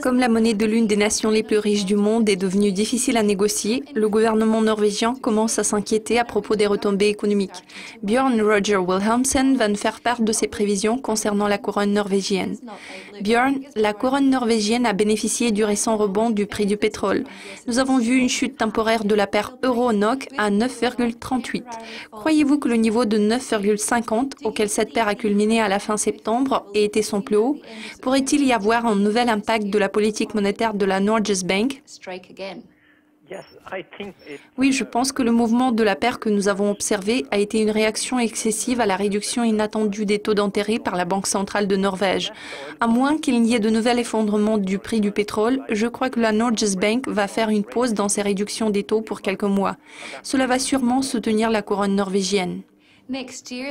Comme la monnaie de l'une des nations les plus riches du monde est devenue difficile à négocier, le gouvernement norvégien commence à s'inquiéter à propos des retombées économiques. Björn Roger Wilhelmsen va nous faire part de ses prévisions concernant la couronne norvégienne. Björn, la couronne norvégienne a bénéficié du récent rebond du prix du pétrole. Nous avons vu une chute temporaire de la paire euro-NOK à 9,38. Croyez-vous que le niveau de 9,50 auquel cette paire a culminé à la fin septembre ait été son plus haut? Pourrait-il y avoir un nouvel impact de la politique monétaire de la Norges Bank? Oui, je pense que le mouvement de la paire que nous avons observé a été une réaction excessive à la réduction inattendue des taux d'intérêt par la Banque centrale de Norvège. À moins qu'il n'y ait de nouvel effondrement du prix du pétrole, je crois que la Norges Bank va faire une pause dans ses réductions des taux pour quelques mois. Cela va sûrement soutenir la couronne norvégienne.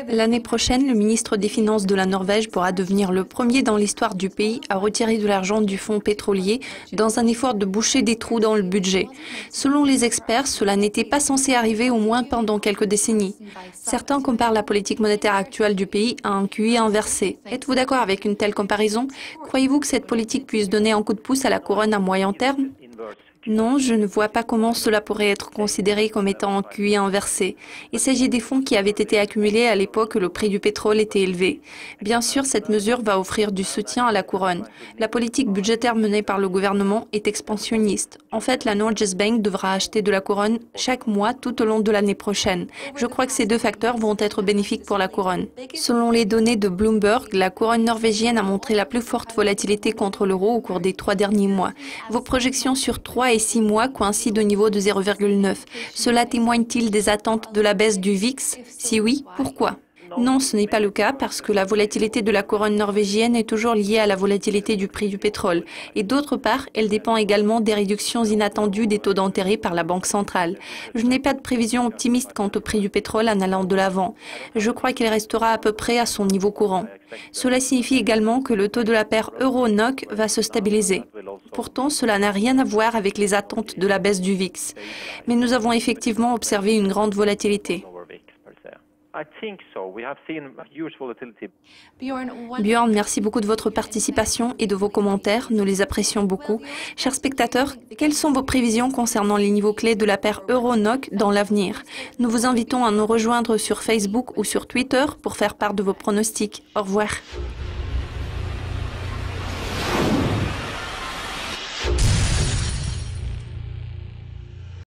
L'année prochaine, le ministre des Finances de la Norvège pourra devenir le premier dans l'histoire du pays à retirer de l'argent du fonds pétrolier dans un effort de boucher des trous dans le budget. Selon les experts, cela n'était pas censé arriver au moins pendant quelques décennies. Certains comparent la politique monétaire actuelle du pays à un QE inversé. Êtes-vous d'accord avec une telle comparaison? Croyez-vous que cette politique puisse donner un coup de pouce à la couronne à moyen terme? Non, je ne vois pas comment cela pourrait être considéré comme étant un QE inversé. Il s'agit des fonds qui avaient été accumulés à l'époque où le prix du pétrole était élevé. Bien sûr, cette mesure va offrir du soutien à la couronne. La politique budgétaire menée par le gouvernement est expansionniste. En fait, la Norges Bank devra acheter de la couronne chaque mois tout au long de l'année prochaine. Je crois que ces deux facteurs vont être bénéfiques pour la couronne. Selon les données de Bloomberg, la couronne norvégienne a montré la plus forte volatilité contre l'euro au cours des 3 derniers mois. Vos projections sur 3 et 6 mois coïncident au niveau de 0,9. Cela témoigne-t-il des attentes de la baisse du VIX? Si oui, pourquoi? Non, ce n'est pas le cas parce que la volatilité de la couronne norvégienne est toujours liée à la volatilité du prix du pétrole. Et d'autre part, elle dépend également des réductions inattendues des taux d'intérêt par la Banque centrale. Je n'ai pas de prévision optimiste quant au prix du pétrole en allant de l'avant. Je crois qu'il restera à peu près à son niveau courant. Cela signifie également que le taux de la paire euro-NOK va se stabiliser. Pourtant, cela n'a rien à voir avec les attentes de la baisse du VIX. Mais nous avons effectivement observé une grande volatilité. Björn, merci beaucoup de votre participation et de vos commentaires. Nous les apprécions beaucoup. Chers spectateurs, quelles sont vos prévisions concernant les niveaux clés de la paire euro-NOK dans l'avenir? Nous vous invitons à nous rejoindre sur Facebook ou sur Twitter pour faire part de vos pronostics. Au revoir.